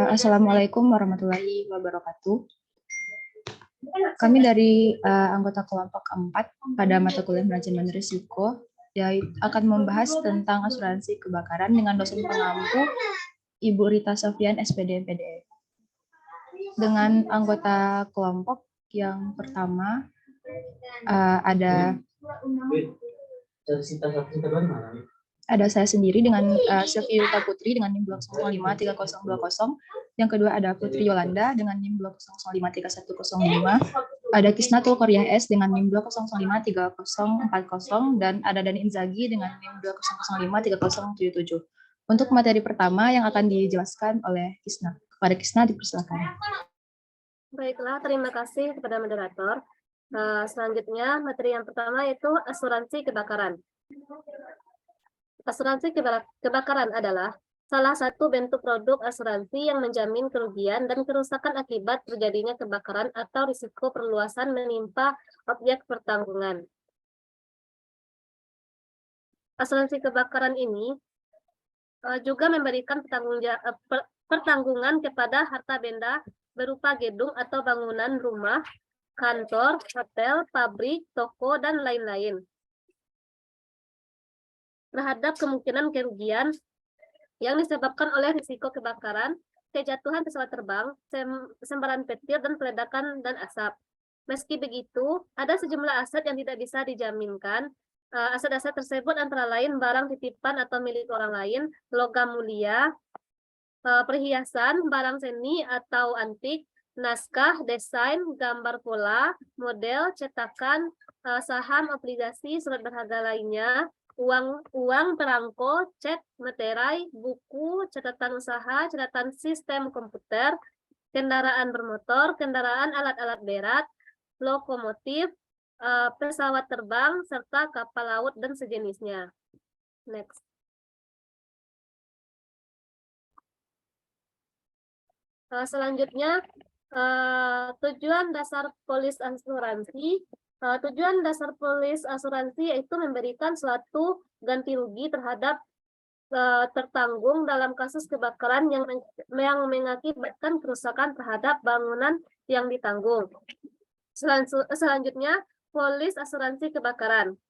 Assalamualaikum warahmatullahi wabarakatuh. Kami dari anggota kelompok 4 pada mata kuliah manajemen risiko akan membahas tentang asuransi kebakaran dengan dosen pengampu Ibu Rita Sofyan, SPD MPDE. Dengan anggota kelompok yang pertama ada saya sendiri dengan Sylvie Yuta Putri dengan NIM blok 053020. Yang kedua ada Putri Yolanda dengan NIM blok 053105. Ada Kisnatul Korea S dengan NIM blok 053040 dan ada Dani Inzaghi dengan NIM blok 0053077. Untuk materi pertama yang akan dijelaskan oleh Kisna. Kepada Kisna dipersilakan. Baiklah, terima kasih kepada moderator. Selanjutnya materi yang pertama yaitu asuransi kebakaran. Asuransi kebakaran adalah salah satu bentuk produk asuransi yang menjamin kerugian dan kerusakan akibat terjadinya kebakaran atau risiko perluasan menimpa objek pertanggungan. Asuransi kebakaran ini juga memberikan pertanggungan kepada harta benda berupa gedung atau bangunan rumah, kantor, hotel, pabrik, toko, dan lain-lain terhadap kemungkinan kerugian yang disebabkan oleh risiko kebakaran, kejatuhan pesawat terbang, sembaran petir, dan peledakan dan asap. Meski begitu, ada sejumlah aset yang tidak bisa dijaminkan. Aset-aset tersebut antara lain barang titipan atau milik orang lain, logam mulia, perhiasan, barang seni atau antik, naskah, desain, gambar pola, model, cetakan, saham, obligasi, surat berharga lainnya, uang perangko, cek, materai, buku, catatan usaha, catatan sistem komputer, kendaraan bermotor, kendaraan alat-alat berat, lokomotif, pesawat terbang, serta kapal laut dan sejenisnya. Next. Selanjutnya, tujuan dasar polis asuransi. Tujuan dasar polis asuransi yaitu memberikan suatu ganti rugi terhadap tertanggung dalam kasus kebakaran yang mengakibatkan kerusakan terhadap bangunan yang ditanggung. Selanjutnya, polis asuransi kebakaran.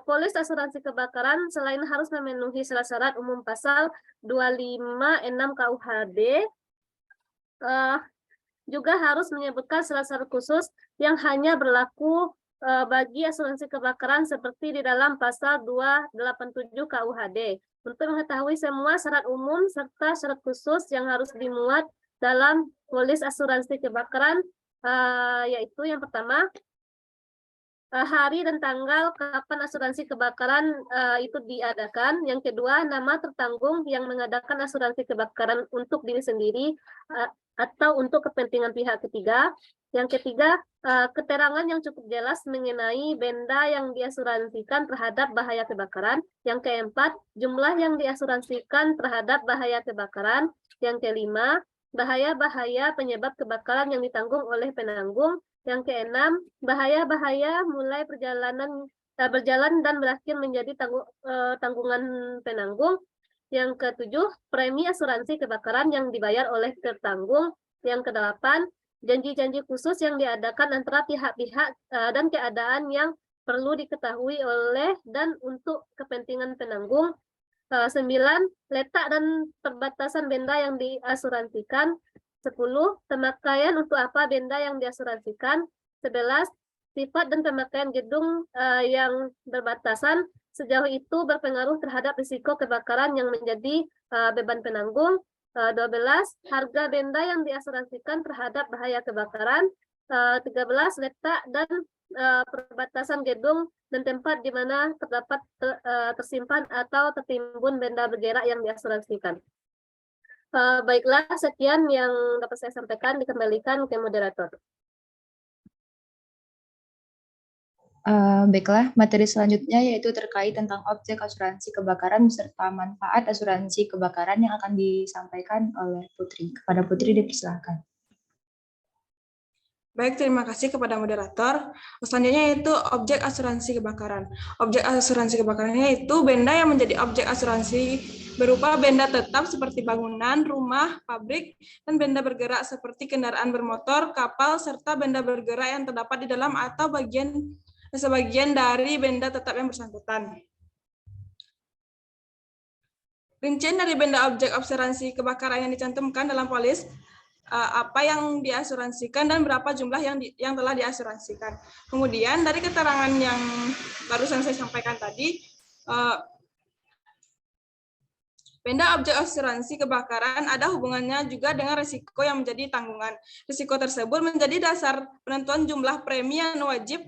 Polis asuransi kebakaran selain harus memenuhi syarat umum pasal 256 KUHD, juga harus menyebutkan syarat-syarat khusus yang hanya berlaku bagi asuransi kebakaran seperti di dalam pasal 287 KUHD. Untuk mengetahui semua syarat umum serta syarat khusus yang harus dimuat dalam polis asuransi kebakaran, yaitu yang pertama, hari dan tanggal kapan asuransi kebakaran itu diadakan. Yang kedua, nama tertanggung yang mengadakan asuransi kebakaran untuk diri sendiri atau untuk kepentingan pihak ketiga. Yang ketiga, keterangan yang cukup jelas mengenai benda yang diasuransikan terhadap bahaya kebakaran. Yang keempat, jumlah yang diasuransikan terhadap bahaya kebakaran. Yang kelima, bahaya-bahaya penyebab kebakaran yang ditanggung oleh penanggung. Yang keenam, bahaya-bahaya mulai berjalan dan berakhir menjadi tanggungan penanggung. Yang ketujuh, premi asuransi kebakaran yang dibayar oleh tertanggung. Yang kedelapan, janji-janji khusus yang diadakan antara pihak-pihak dan keadaan yang perlu diketahui oleh dan untuk kepentingan penanggung. 9, letak dan perbatasan benda yang diasuransikan. 10, pemakaian untuk apa benda yang diasuransikan. 11, sifat dan pemakaian gedung yang berbatasan. Sejauh itu berpengaruh terhadap risiko kebakaran yang menjadi beban penanggung. 12, harga benda yang diasuransikan terhadap bahaya kebakaran. 13, letak dan perbatasan gedung dan tempat di mana terdapat tersimpan atau tertimbun benda bergerak yang diasuransikan. Baiklah, sekian yang dapat saya sampaikan, dikembalikan ke moderator. Baiklah, materi selanjutnya yaitu terkait tentang objek asuransi kebakaran beserta manfaat asuransi kebakaran yang akan disampaikan oleh Putri. Kepada Putri dipersilakan. Baik, terima kasih kepada moderator. Selanjutnya yaitu objek asuransi kebakaran. Objek asuransi kebakaran yaitu benda yang menjadi objek asuransi berupa benda tetap seperti bangunan, rumah, pabrik, dan benda bergerak seperti kendaraan bermotor, kapal, serta benda bergerak yang terdapat di dalam atau sebagian dari benda tetap yang bersangkutan. Rincian dari benda objek asuransi kebakaran yang dicantumkan dalam polis, apa yang diasuransikan dan berapa jumlah yang telah diasuransikan. Kemudian dari keterangan yang barusan saya sampaikan tadi, benda objek asuransi kebakaran ada hubungannya juga dengan risiko yang menjadi tanggungan. Risiko tersebut menjadi dasar penentuan jumlah premi yang wajib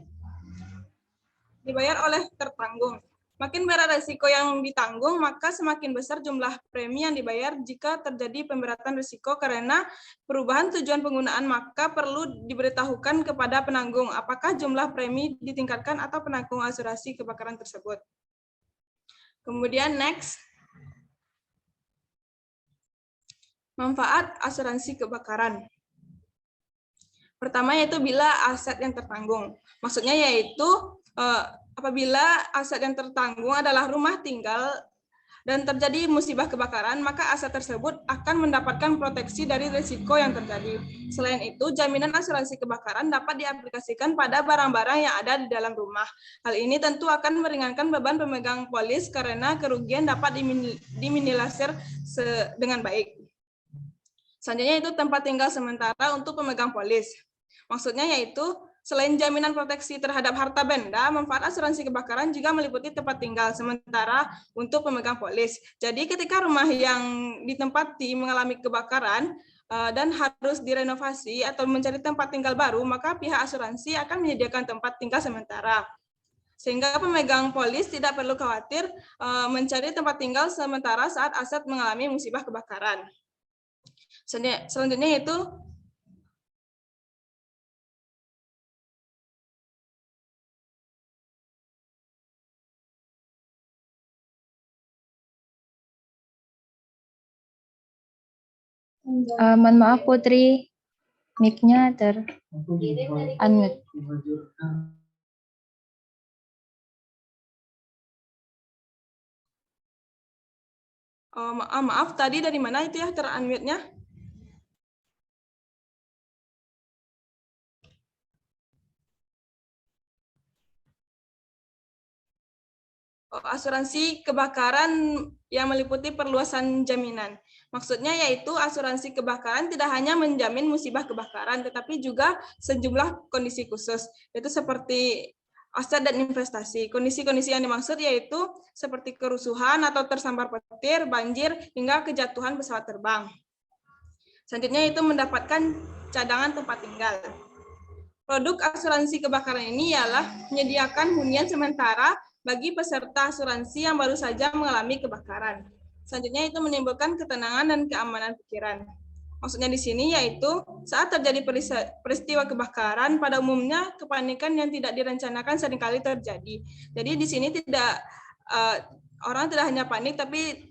dibayar oleh tertanggung. Makin berat risiko yang ditanggung, maka semakin besar jumlah premi yang dibayar. Jika terjadi pemberatan risiko karena perubahan tujuan penggunaan, maka perlu diberitahukan kepada penanggung apakah jumlah premi ditingkatkan atau penanggung asuransi kebakaran tersebut. Kemudian next. Manfaat asuransi kebakaran. Pertama yaitu bila aset yang tertanggung. Maksudnya yaitu apabila aset yang tertanggung adalah rumah tinggal dan terjadi musibah kebakaran, maka aset tersebut akan mendapatkan proteksi dari risiko yang terjadi. Selain itu, jaminan asuransi kebakaran dapat diaplikasikan pada barang-barang yang ada di dalam rumah. Hal ini tentu akan meringankan beban pemegang polis karena kerugian dapat diminimalisir dengan baik. Selanjutnya itu tempat tinggal sementara untuk pemegang polis. Maksudnya yaitu selain jaminan proteksi terhadap harta benda, manfaat asuransi kebakaran juga meliputi tempat tinggal sementara untuk pemegang polis. Jadi ketika rumah yang ditempati mengalami kebakaran dan harus direnovasi atau mencari tempat tinggal baru, maka pihak asuransi akan menyediakan tempat tinggal sementara. Sehingga pemegang polis tidak perlu khawatir mencari tempat tinggal sementara saat aset mengalami musibah kebakaran. Selanjutnya itu mohon maaf Putri, mic-nya unmute. maaf tadi dari mana itu ya ter-unmute-nya? Asuransi kebakaran yang meliputi perluasan jaminan. Maksudnya yaitu asuransi kebakaran tidak hanya menjamin musibah kebakaran, tetapi juga sejumlah kondisi khusus, yaitu seperti aset dan investasi. Kondisi-kondisi yang dimaksud yaitu seperti kerusuhan atau tersambar petir, banjir, hingga kejatuhan pesawat terbang. Selanjutnya itu mendapatkan cadangan tempat tinggal. Produk asuransi kebakaran ini ialah menyediakan hunian sementara bagi peserta asuransi yang baru saja mengalami kebakaran. Selanjutnya itu menimbulkan ketenangan dan keamanan pikiran. Maksudnya di sini yaitu saat terjadi peristiwa kebakaran, pada umumnya kepanikan yang tidak direncanakan seringkali terjadi. Jadi di sini orang tidak hanya panik, tapi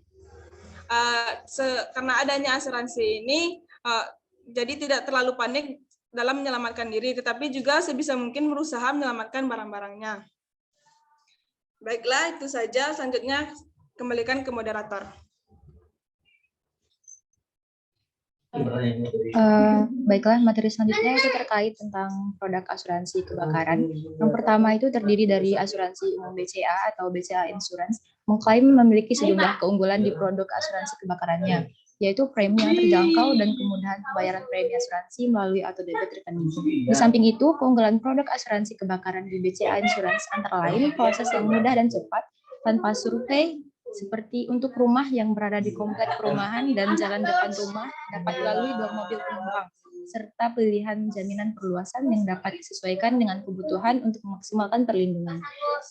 karena adanya asuransi ini, jadi tidak terlalu panik dalam menyelamatkan diri, tetapi juga sebisa mungkin berusaha menyelamatkan barang-barangnya. Baiklah, itu saja. Selanjutnya kembalikan ke moderator. Baiklah, materi selanjutnya itu terkait tentang produk asuransi kebakaran. Yang pertama itu terdiri dari asuransi umum BCA atau BCA Insurance, mengklaim memiliki sejumlah keunggulan di produk asuransi kebakarannya, yaitu premi yang terjangkau dan kemudahan pembayaran premi asuransi melalui auto debit rekening. Di samping itu, keunggulan produk asuransi kebakaran di BCA Insurance antara lain proses yang mudah dan cepat tanpa survei, seperti untuk rumah yang berada di komplek perumahan dan jalan depan rumah dapat dilalui 2 mobil penumpang, serta pilihan jaminan perluasan yang dapat disesuaikan dengan kebutuhan untuk memaksimalkan perlindungan.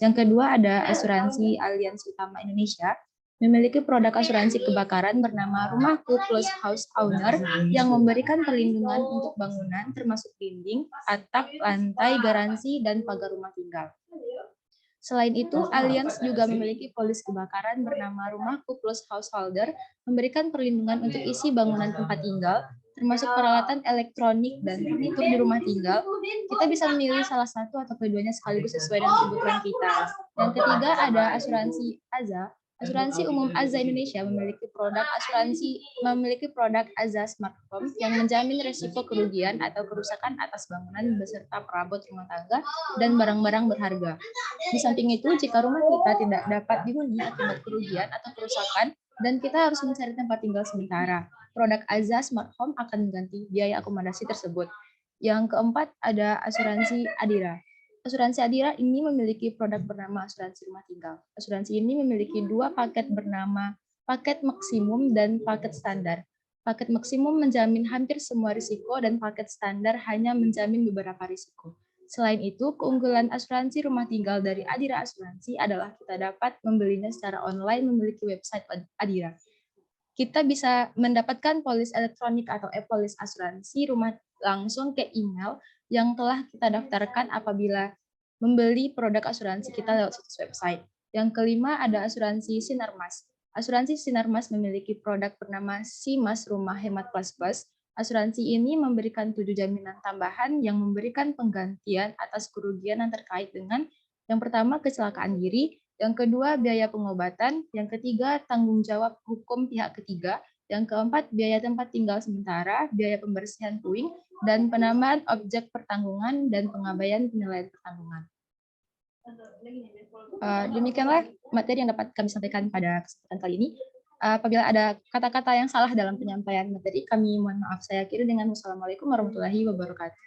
Yang kedua ada asuransi Allianz Utama Indonesia, memiliki produk asuransi kebakaran bernama Rumahku Plus House Owner yang memberikan perlindungan untuk bangunan termasuk dinding, atap, lantai, garansi, dan pagar rumah tinggal. Selain itu, Allianz juga memiliki polis kebakaran bernama Rumahku Plus Householder, memberikan perlindungan untuk isi bangunan tempat tinggal, termasuk peralatan elektronik dan furnitur di rumah tinggal. Kita bisa memilih salah satu atau keduanya sekaligus sesuai dengan kebutuhan kita. Yang ketiga ada asuransi AZA, Asuransi Umum AZA Indonesia memiliki produk AZA Smart Home yang menjamin risiko kerugian atau kerusakan atas bangunan beserta perabot rumah tangga dan barang-barang berharga. Di samping itu, jika rumah kita tidak dapat dihuni akibat kerugian atau kerusakan dan kita harus mencari tempat tinggal sementara, produk AZA Smart Home akan mengganti biaya akomodasi tersebut. Yang keempat ada asuransi Adira. Asuransi Adira ini memiliki produk bernama asuransi rumah tinggal. Asuransi ini memiliki dua paket bernama paket maksimum dan paket standar. Paket maksimum menjamin hampir semua risiko dan paket standar hanya menjamin beberapa risiko. Selain itu, keunggulan asuransi rumah tinggal dari Adira Asuransi adalah kita dapat membelinya secara online memiliki website Adira. Kita bisa mendapatkan polis elektronik atau e-polis asuransi rumah langsung ke email yang telah kita daftarkan apabila membeli produk asuransi kita lewat situs website. Yang kelima ada asuransi Sinarmas. Asuransi Sinarmas memiliki produk bernama Simas Rumah Hemat Plus Plus. Asuransi ini memberikan 7 jaminan tambahan yang memberikan penggantian atas kerugian yang terkait dengan yang pertama kecelakaan diri, yang kedua biaya pengobatan, yang ketiga tanggung jawab hukum pihak ketiga, yang keempat biaya tempat tinggal sementara, biaya pembersihan puing, dan penambahan objek pertanggungan dan pengabaian penilaian pertanggungan. Demikianlah materi yang dapat kami sampaikan pada kesempatan kali ini. Apabila ada kata-kata yang salah dalam penyampaian materi, kami mohon maaf. Saya akhiri dengan wassalamualaikum warahmatullahi wabarakatuh.